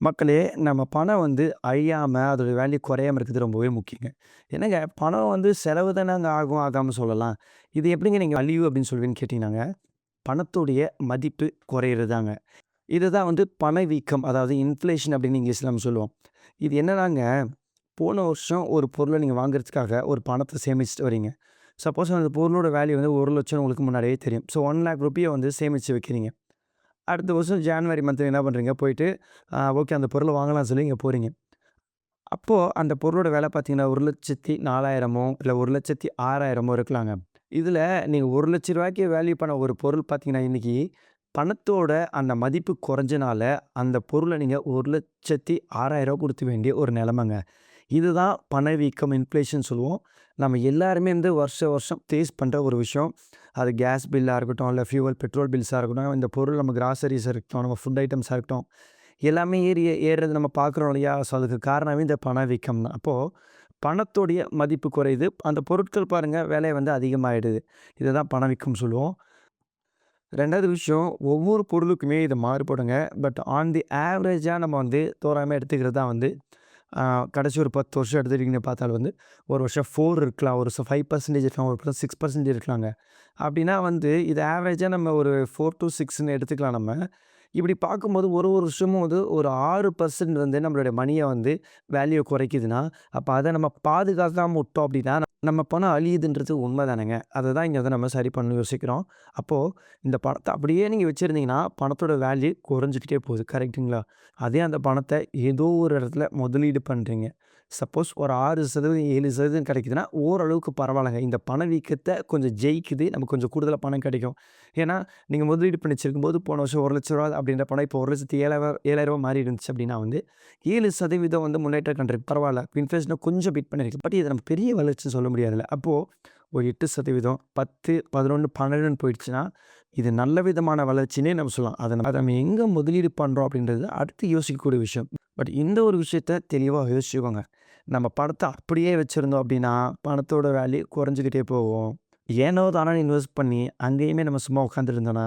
மக்களே, நம்ம பணம் அழியாம, அதோட வேல்யூ குறையாம இருக்கிறது ரொம்பவே முக்கியங்க. என்னங்க பணம் செலவு தானங்க ஆகும், ஆகாம சொல்லலாம். இது எப்படிங்க நீங்க அழிவு அப்படின்னு சொல்லுவீங்கன்னு கேட்டீங்கன்னாங்க, பணத்துடைய மதிப்பு குறையிறதாங்க. இதுதான் பணவீக்கம், அதாவது இன்ஃப்ளேஷன் அப்படின்னு இங்கிலீஷ்ல நம்ம சொல்லுவோம். இது என்னன்னாங்க, போன வருஷம் ஒரு பொருள நீங்க வாங்குறதுக்காக ஒரு பணத்த சேமிச்சுட்டு வரீங்க. சப்போஸ் அந்த பொருளோட வேல்யூ 1,00,000 உங்களுக்கு முன்னாடியே தெரியும். ஸோ ₹1,00,000 சேமிச்சு வைக்கிறீங்க. அடுத்த வருஷம் ஜான்வரி மந்த் என்ன பண்றீங்க, போயிட்டு ஓகே அந்த பொருள வாங்கலாம்னு சொல்லி இங்க போறீங்க. அப்போ அந்த பொருளோட விலை பார்த்தீங்கன்னா, 1,04,000மோ இல்ல 1,06,000மோ இருக்கலாங்க. இதில நீங்க ரூ. 1,00,000க்கு வேல்யூ பண்ண ஒரு பொருள் பார்த்தீங்கன்னா, இன்னைக்கு பணத்தோட அந்த மதிப்பு குறைஞ்சனால, அந்த பொருள நீங்க ரூ. 1,06,000 குடுக்க வேண்டிய ஒரு நிலைமைங்க. இதுதான் பணவீக்கம், இன்ஃப்ளேஷன் சொல்லுவோம். நம்ம எல்லாருமே வருஷம் வருஷம் ஃபேஸ் பண்ற ஒரு விஷயம். அது கேஸ் பில்லா இருக்கட்டும், இல்ல ஃபியூவல், பெட்ரோல் பில்ஸா இருக்கட்டும், இந்த பொருள் நம்ம கிராசரிஸா இருக்கட்டும், நம்ம ஃபுட் ஐட்டம்ஸா இருக்கட்டும், எல்லாமே ஏறுறது நம்ம பார்க்குறோம் இல்லையா? ஸோ அதுக்கு காரணமே இந்த பணவீக்கம் தான். அப்போ பணத்தோடைய மதிப்பு குறையுது. அந்த பொருட்கள் பாருங்க விலை அதிகமாயிடுது. இதுதான் பணவீக்கம் சொல்லுவோம். 2வது விஷயம், ஒவ்வொரு பொருளுக்குமே இது மாறுபடுங்க. பட் ஆன் தி ஆவரேஜா நம்ம தோராயமா எடுத்துக்கிறது தான் கடைசி ஒரு 10 வருஷம் எடுத்துக்கிட்டீங்கன்னு பார்த்தால் ஒரு வருஷம் 4 இருக்கலாம், ஒரு வருஷம் 5% இருக்கலாம், ஒரு வருஷம் 6% இருக்கலாங்க. அப்படின்னா இது ஆவரேஜா நம்ம ஒரு 4 டூ 6ன்னு எடுத்துக்கலாம் நம்ம. இப்படி பார்க்கும்போது ஒரு ஒரு வருஷமும் ஒரு 6% நம்மளுடைய மணிய வேல்யூ குறைக்குதுன்னா, அப்ப அத நம்ம பாதுகாக்காம விட்டோம் அப்படின்னா, நம்ம பணம் அழியுதுன்றது உண்ம தானேங்க. அததான் இங்க நம்ம சரி பண்ணணும்னு யோசிக்கிறோம். அப்போ இந்த பணத்த அப்படியே நீங்க வச்சிருந்தீங்கன்னா, பணத்தோட வேல்யூ குறைஞ்சுக்கிட்டே போகுது. கரெக்ட்டுங்களா? அதே அந்த பணத்த ஏதோ ஒரு இடத்துல முதலீடு பண்றீங்க. சப்போஸ் ஒரு 6% 7% கிடைக்குதுன்னா, ஓரளவுக்கு பரவாயில்லங்க. இந்த பணவீக்கத்த கொஞ்சம் ஜெயிக்குது. நமக்கு கொஞ்சம் கூடுதலா பணம் கிடைக்கும். ஏன்னா, நீங்க முதலீடு பண்ணி வச்சிருக்கும்போது போன வருஷம் ரூ. 1,00,000 அப்படின்ற பணம் இப்போ ரூ. 1,07,000 மாறி இருந்துச்சு அப்படின்னா 7% முன்னேற்றம் கண்டிருக்கு. பரவால்ல. இன்ஃப்ளேஷன கொஞ்சம் பீட் பண்ணியிருக்கு. பட் இது நம்ம பெரிய வளர்ச்சின்னு சொல்ல முடியாதுல்ல. அப்போ ஒரு 8%, 10, 11, 12ன்னு போயிடுச்சுன்னா, இது நல்ல விதமான வளர்ச்சின்னே நம்ம சொல்லலாம். அத நம்ம எங்க முதலீடு பண்றோம் அப்படின்றது அடுத்து யோசிக்கக்கூடிய விஷயம். பட் இந்த ஒரு விஷயத்த தெளிவா யோசிச்சுக்கோங்க. நம்ம பணத்த அப்படியே வச்சிருந்தோம் அப்படின்னா, பணத்தோட வேல்யூ குறைஞ்சுக்கிட்டே போகும். ஏனோ தானோன்னு இன்வெஸ்ட் பண்ணி, அங்கேயுமே நம்ம சும்மா உட்காந்துட்டு இருந்தோம்னா,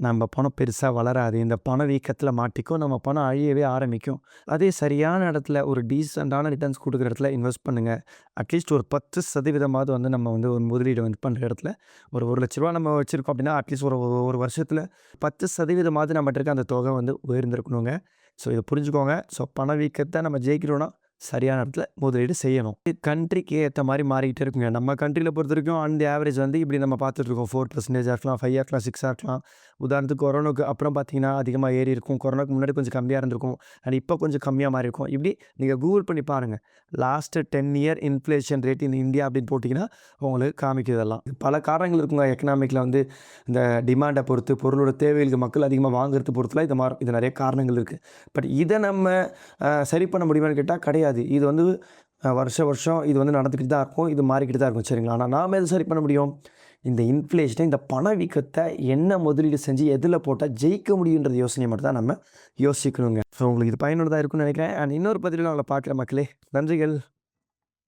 நம்ம பணம் பெருசா வளராது. இந்த பணவீக்கத்தில மாட்டிக்கும். நம்ம பணம் அழியவே ஆரம்பிக்கும். அதே சரியான இடத்துல ஒரு டீசென்ட்டான ரிட்டர்ன்ஸ் குடுக்குற இடத்துல இன்வெஸ்ட் பண்ணுங்க. அட்லீஸ்ட் ஒரு 10% நம்ம ஒரு முதலீடு பண்ற இடத்துல ஒரு ரூ. 1,00,000 நம்ம வச்சிருக்கோம் அப்படின்னா, அட்லீஸ்ட் ஒரு ஒரு வருஷத்துல 10% நம்மட்ட இருக்க அந்த தொகை உயர்ந்திருக்கணுங்க. ஸோ இத புரிஞ்சுக்கோங்க. ஸோ பணவீக்கத்த நம்ம ஜெயிக்கணும்னா, சரியான இடத்துல முதலீடு செய்யணும். கண்ட்ரிக்கு ஏத்த மாரி மாறிக்கிட்டே இருக்குங்க. நம்ம கண்ட்ரில பொறுத்தவரைக்கும் ஆன் தி ஆவரேஜ் இப்படி நம்ம பார்த்துட்டு இருக்கோம். 4% இருக்கலாம், 5 இருக்கலாம், 6 இருக்கலாம். உதாரணத்துக்கு கொரோனாவுக்கு அப்புறம் பார்த்தீங்கன்னா, அதிகமா ஏறி இருக்கும். கொரோனாவுக்கு முன்னாடி கொஞ்சம் கம்மியா இருந்திருக்கும். அண்ட் இப்போ கொஞ்சம் கம்மியா மாறி இருக்கும். இப்படி நீங்க கூகுள் பண்ணி பாருங்க. Last 10 year inflation rate in India அப்படின்னு போட்டீங்கன்னா, உங்களுக்கு காமிக்கும் இதெல்லாம். பல காரணங்கள் இருக்குங்க. எக்கனாமிக்ல இந்த டிமாண்ட பொறுத்து, பொருளோட தேவைகளுக்கு மக்கள் அதிகமா வாங்குறத பொறுத்துலாம் இது மாறும். இது நெறைய காரணங்கள் இருக்கு. பட் இத நம்ம சரி பண்ண முடியுமான்னு கேட்டா கிடையாது. இது வருஷம் வருஷம் இது நடந்துக்கிட்டு தான் இருக்கும். இது மாறிக்கிட்டு தான் இருக்கும். சரிங்களா? ஆனா நாம எத சரி பண்ண முடியும்? இந்த இன்ஃப்ளேஷன, இந்த பணவீக்கத்த என்ன முதலீடு செஞ்சு எதுல போட்டா ஜெயிக்க முடியும்ன்ற யோசனைய மட்டும் தான் நம்ம யோசிக்கணுங்க. ஸோ உங்களுக்கு இது பயனுள்ளதா இருக்கும்னு நினைக்கிறேன். அண்ட் இன்னொரு பதிவுல உங்கள பார்க்குறேன் மக்களே. நன்றிகள்.